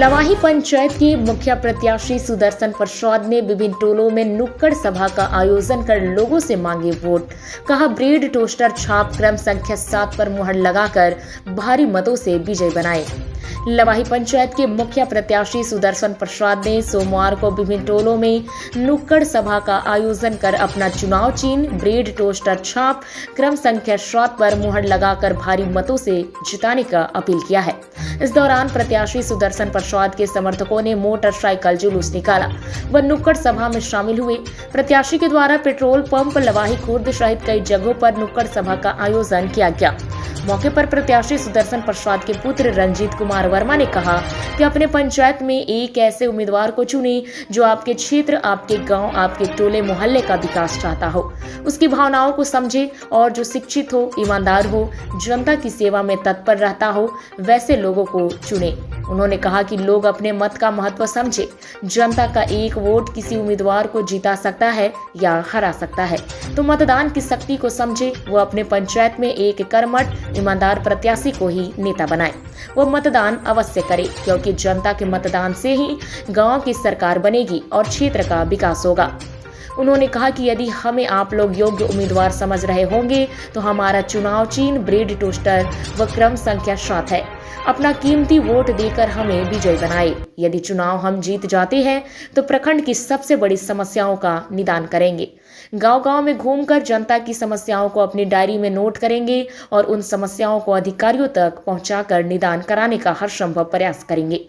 लवाही पंचायत के मुखिया प्रत्याशी सुदर्शन प्रसाद ने विभिन्न टोलों में नुक्कड़ सभा का आयोजन कर लोगों से मांगे वोट। कहा, ब्रेड टोस्टर छाप क्रम संख्या 7 पर मुहर लगाकर भारी मतों से विजय बनाए। लवाही पंचायत के मुखिया प्रत्याशी सुदर्शन प्रसाद ने सोमवार को विभिन्न टोलों में नुक्कड़ सभा का आयोजन कर अपना चुनाव चिन्ह ब्रेड टोस्टर छाप क्रम संख्या 7 पर मुहर लगाकर भारी मतों से जिताने का अपील किया है। इस दौरान प्रत्याशी सुदर्शन प्रसाद के समर्थकों ने मोटरसाइकिल जुलूस निकाला व नुक्कड़ सभा में शामिल हुए। प्रत्याशी के द्वारा पेट्रोल पंप, लवाही खुर्द सहित कई जगहों पर नुक्कड़ सभा का आयोजन किया गया। मौके पर प्रत्याशी सुदर्शन प्रसाद के पुत्र रंजीत कुमार वर्मा ने कहा कि अपने पंचायत में एक ऐसे उम्मीदवार को चुने जो आपके क्षेत्र, आपके गांव, आपके टोले मोहल्ले का विकास चाहता हो, उसकी भावनाओं को समझे और जो शिक्षित हो, ईमानदार हो, जनता की सेवा में तत्पर रहता हो, वैसे लोगों को चुने। उन्होंने कहा कि लोग अपने मत का महत्व समझे। जनता का एक वोट किसी उम्मीदवार को जिता सकता है या हरा सकता है, तो मतदान की शक्ति को समझे। वो अपने पंचायत में एक कर्मठ, ईमानदार प्रत्याशी को ही नेता बनाए। वो मतदान अवश्य करे, क्योंकि जनता के मतदान से ही गांव की सरकार बनेगी और क्षेत्र का विकास होगा। उन्होंने कहा कि यदि हमें आप लोग योग्य उम्मीदवार समझ रहे होंगे तो हमारा चुनाव चिन्ह ब्रेड टोस्टर व क्रम संख्या 7 है। अपना कीमती वोट देकर हमें विजय बनाए। यदि चुनाव हम जीत जाते हैं तो प्रखंड की सबसे बड़ी समस्याओं का निदान करेंगे। गांव-गांव में घूमकर जनता की समस्याओं को अपनी डायरी में नोट करेंगे और उन समस्याओं को अधिकारियों तक पहुंचाकर निदान कराने का हर संभव प्रयास करेंगे।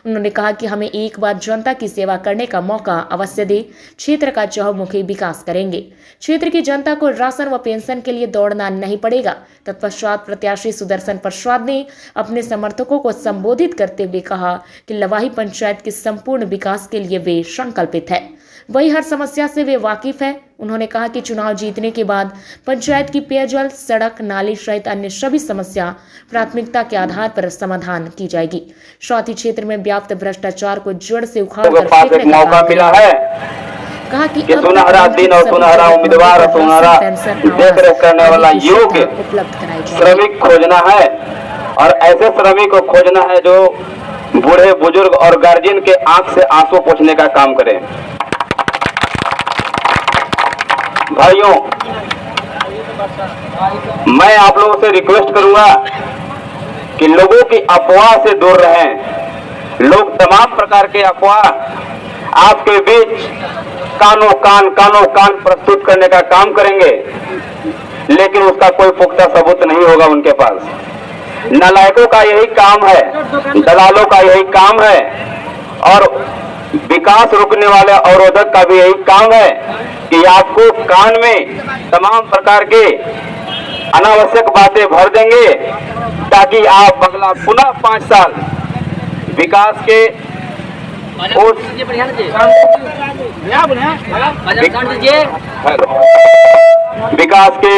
उन्होंने कहा कि हमें एक बार जनता की सेवा करने का मौका अवश्य दे। क्षेत्र का चहुमुखी विकास करेंगे। क्षेत्र की जनता को राशन व पेंशन के लिए दौड़ना नहीं पड़ेगा। तत्पश्चात प्रत्याशी सुदर्शन प्रसाद ने अपने समर्थकों को संबोधित करते हुए कहा कि लवाही पंचायत के संपूर्ण विकास के लिए वे संकल्पित है। वही हर समस्या से वे वाकिफ है। उन्होंने कहा कि चुनाव जीतने के बाद पंचायत की पेयजल, सड़क, नाली सहित अन्य सभी समस्या प्राथमिकता के आधार पर समाधान की जाएगी। साथ ही क्षेत्र में व्याप्त भ्रष्टाचार को जड़ से उखाड़कर फेंकने का मौका मिला है। कहा कि सुनहरा दिन और सुनहरा उम्मीदवार और सुनहरा देखरेख करने वाला योग्य श्रमिक खोजना है, और ऐसे श्रमिक को खोजना है जो बूढ़े बुजुर्ग और गार्जियन के आंख से आंसू पोंछने का काम करे। भाइयों, मैं आप लोगों से रिक्वेस्ट करूंगा कि लोगों की अफवाह से दूर रहें। लोग तमाम प्रकार के अफवाह आपके बीच कानो कान प्रस्तुत करने का काम करेंगे, लेकिन उसका कोई पुख्ता सबूत नहीं होगा उनके पास। नालायकों का यही काम है, दलालों का यही काम है, और विकास रोकने वाले अवरोधक का भी यही काम है कि आपको कान में तमाम प्रकार के अनावश्यक बातें भर देंगे, ताकि आप अगला पुनः 5 साल विकास के विकास के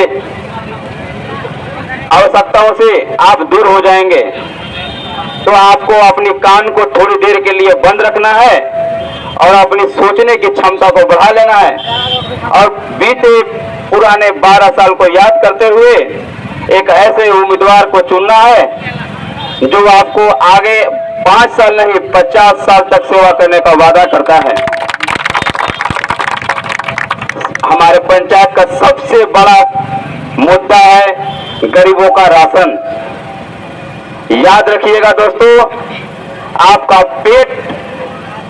आवश्यकताओं से आप दूर हो जाएंगे। तो आपको अपनी कान को थोड़ी देर के लिए बंद रखना है और अपनी सोचने की क्षमता को बढ़ा लेना है, और बीते पुराने 12 साल को याद करते हुए एक ऐसे उम्मीदवार को चुनना है जो आपको आगे 5 साल नहीं 50 साल तक सेवा करने का वादा करता है। हमारे पंचायत का सबसे बड़ा मुद्दा है गरीबों का राशन। याद रखिएगा दोस्तों, आपका पेट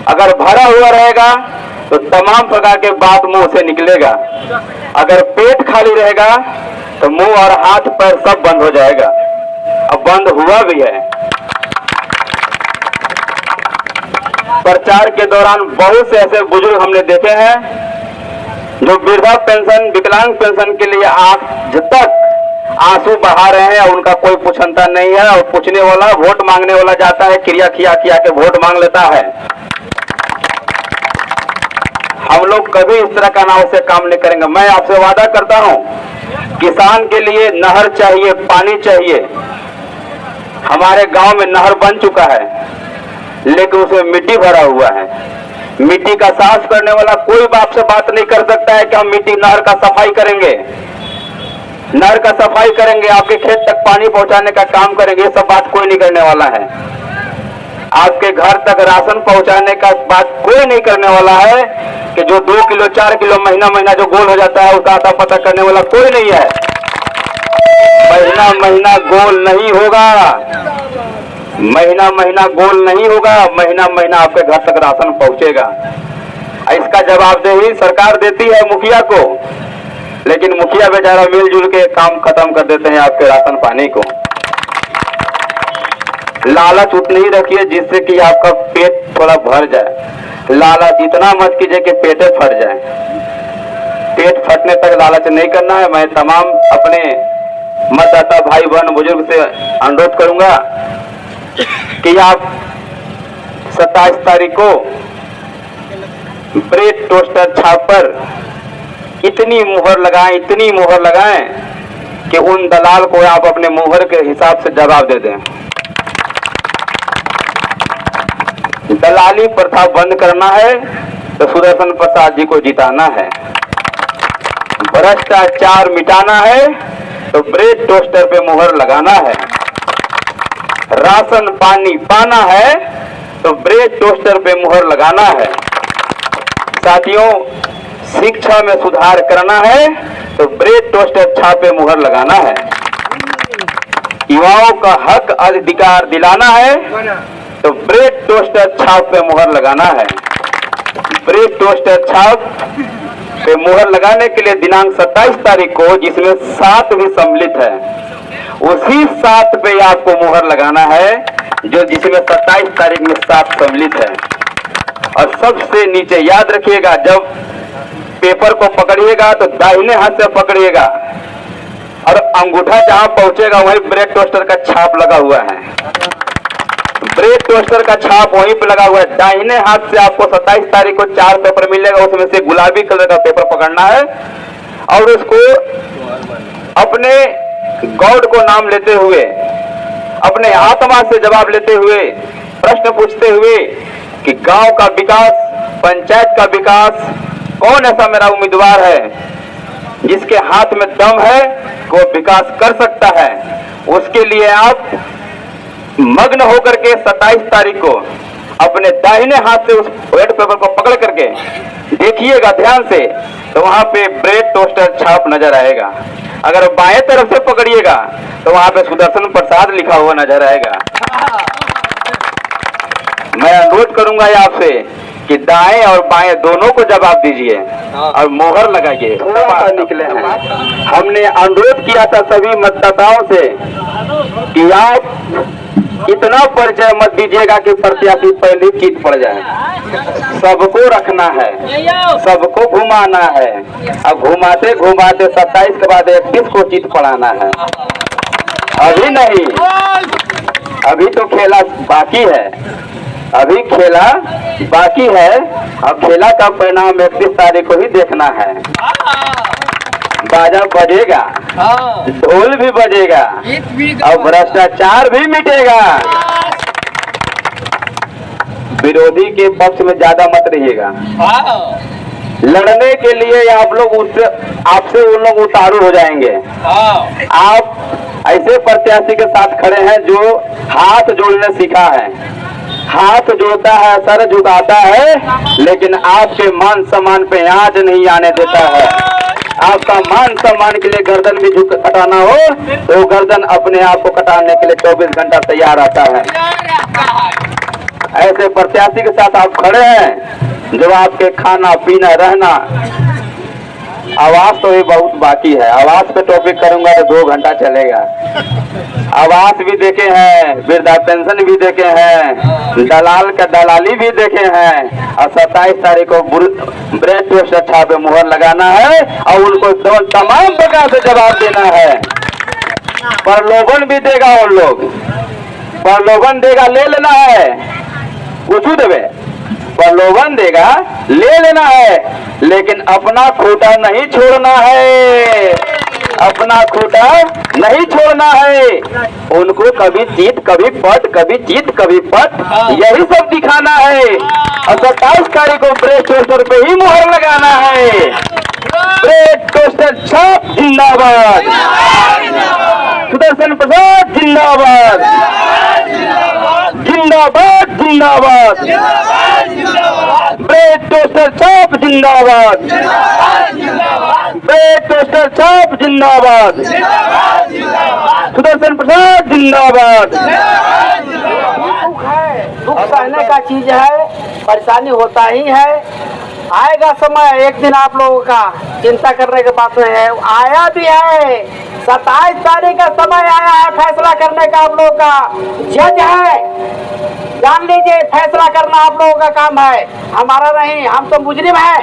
अगर भरा हुआ रहेगा तो तमाम प्रकार के बात मुंह से निकलेगा। अगर पेट खाली रहेगा तो मुंह और हाथ पैर सब बंद हो जाएगा। अब बंद हुआ भी है। प्रचार के दौरान बहुत से ऐसे बुजुर्ग हमने देखे हैं जो वृद्धा पेंशन, विकलांग पेंशन के लिए आज तक आंसू बहा रहे हैं, उनका कोई पूछनता नहीं है। और पूछने वाला, वोट मांगने वाला जाता है, क्रिया किया के वोट मांग लेता है। हम लोग कभी इस तरह का अनावश्यक काम नहीं करेंगे। मैं आपसे वादा करता हूं, किसान के लिए नहर चाहिए, पानी चाहिए। हमारे गांव में नहर बन चुका है, लेकिन उसमें मिट्टी भरा हुआ है। मिट्टी का साफ करने वाला कोई बाप से बात नहीं कर सकता है कि हम मिट्टी नहर का सफाई करेंगे। नहर का सफाई करेंगे, आपके खेत तक पानी पहुंचाने का काम करेंगे, ये सब बात कोई नहीं करने वाला है। आपके घर तक राशन पहुंचाने का बात कोई नहीं करने वाला है कि जो 2 किलो 4 किलो महीना महीना जो गोल हो जाता है उसका आता पता करने वाला कोई नहीं है। महीना महीना गोल नहीं होगा, महीना महीना गोल नहीं होगा, महीना महीना आपके घर तक राशन पहुंचेगा। इसका जवाबदेही सरकार देती है मुखिया को, लेकिन मुखिया बेचारा मिलजुल के काम खत्म कर देते हैं आपके राशन पानी को। लालच उतनी ही रखिए जिससे कि आपका पेट थोड़ा भर जाए। लालच इतना मत कीजिए कि पेटे फट जाए। पेट फटने तक लालच नहीं करना है। मैं तमाम अपने मतदाता भाई बहन बुजुर्ग से अनुरोध करूंगा कि आप 27 तारीख को ब्रेड टोस्टर छाप पर इतनी मुहर लगाएं कि उन दलाल को आप अपने मुहर के हिसाब से जवाब दे दें। दलाली प्रथा बंद करना है तो सुदर्शन प्रसाद जी को जिताना है। भ्रष्टाचार मिटाना है तो ब्रेड टोस्टर पे मुहर लगाना है। राशन पानी पाना है तो ब्रेड टोस्टर पे मुहर लगाना है। साथियों, शिक्षा में सुधार करना है तो ब्रेड टोस्टर छाप पे मुहर लगाना है। युवाओं का हक अधिकार दिलाना है तो ब्रेड टोस्टर छाप पे मुहर लगाना है। ब्रेड टोस्टर छाप पे मुहर लगाने के लिए दिनांक 27 तारीख को, जिसमें 7 भी सम्मिलित है, उसी 7 पे आपको मुहर लगाना है जो जिसमें 27 तारीख में 7 सम्मिलित है। और सबसे नीचे याद रखिएगा, जब पेपर को पकड़िएगा तो दाहिने हाथ से पकड़िएगा और अंगूठा जहां पहुंचेगा वहीं ब्रेड टोस्टर का छाप लगा हुआ है। ब्रेड टोस्टर का छाप वहीं पे लगा हुआ है। दाहिने हाथ से आपको 27 तारीख को 4 पेपर मिलेगा, उसमें से गुलाबी कलर का पेपर पकड़ना है और उसको अपने गॉड को नाम लेते हुए, अपने आत्मा से जवाब लेते हुए, प्रश्न पूछते हुए कि गांव का विकास, पंचायत का विकास, कौन ऐसा मेरा उम्मीदवार है जिसके हाथ में दम है वो विकास कर सकता है। उसके लिए आप मग्न होकर के 27 तारीख को अपने दाहिने हाथ से उस वेट पेपर को पकड़ करके देखिएगा ध्यान से, तो वहां पे ब्रेड टोस्टर छाप नजर आएगा। अगर बाएं तरफ से पकड़िएगा तो वहां पे सुदर्शन प्रसाद लिखा हुआ नजर आएगा। मैं अनुरोध करूंगा आपसे कि दाएं और बाएं दोनों को जवाब दीजिए और मोहर लगाइए। निकले हैं, हमने अनुरोध किया था सभी मतदाताओं से कि आप इतना परिचय मत दीजिएगा कि प्रत्याशी पहले जीत पड़ जाए। सबको रखना है, सबको घुमाना है। अब घुमाते घुमाते 27 के बाद 31 को जीत पड़ाना है। अभी नहीं, अभी तो खेला बाकी है, अभी खेला बाकी है। अब खेला का परिणाम 31 तारीख को ही देखना है। बाजा बजेगा, ढोल भी बजेगा और भ्रष्टाचार भी मिटेगा। विरोधी के पक्ष में ज्यादा मत रहिएगा। लड़ने के लिए आप लोग उससे, आपसे वो लोग उतारू हो जाएंगे। आप ऐसे प्रत्याशी के साथ खड़े हैं जो हाथ जोड़ने सीखा है, हाथ जोड़ता है, सर झुकाता है, लेकिन आपके मान सम्मान पे आंच नहीं आने देता है। आपका मान सम्मान के लिए गर्दन भी झुक कटाना हो तो गर्दन अपने आप को कटाने के लिए 24 घंटा तैयार आता है। ऐसे प्रत्याशी के साथ आप खड़े हैं जो आपके खाना पीना रहना, आवास तो ये बहुत बाकी है। आवास पे टॉपिक करूंगा तो 2 घंटा चलेगा। आवास भी देखे हैं, वृद्धा पेंशन भी देखे हैं, दलाल का दलाली भी देखे हैं। और 27 तारीख को ब्रेड टोस्टर छाप पे मुहर लगाना है और उनको तमाम प्रकार से जवाब देना है। प्रलोभन भी देगा, उन लोग प्रलोभन देगा, ले लेना है, कुछ देवे प्रलोभन देगा, ले लेना है, लेकिन अपना खूंटा नहीं छोड़ना है, अपना खूंटा नहीं छोड़ना है। उनको कभी जीत कभी पट, कभी जीत कभी पट, यही सब दिखाना है। और 27 तारीख को ब्रेड टोस्टर पे ही मुहर लगाना है। ब्रेड टोस्टर छाप जिंदाबाद, सुदर्शन प्रसाद जिंदाबाद, जिंदाबाद। जिंदाबाद जिंदाबाद, ब्रेड टोस्टर छाप जिंदाबाद, ब्रेड टोस्टर छाप जिंदाबाद, सुदर्शन प्रसाद जिंदाबाद। दुख सहने का चीज है, परेशानी होता ही है। आएगा समय एक दिन आप लोगों का चिंता करने के बात में है, आया भी है। 27 तारीख का समय आया है फैसला करने का। आप लोगों का जज है, जान लीजिए, फैसला करना आप लोगों का काम है, हमारा नहीं। हम तो मुजरिम हैं।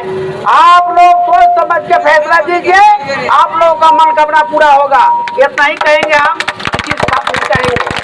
आप लोग सोच समझ के फैसला दीजिए, आप लोगों का मनोकामना पूरा होगा। इतना ही कहेंगे हम, किसी बात नहीं कहेंगे।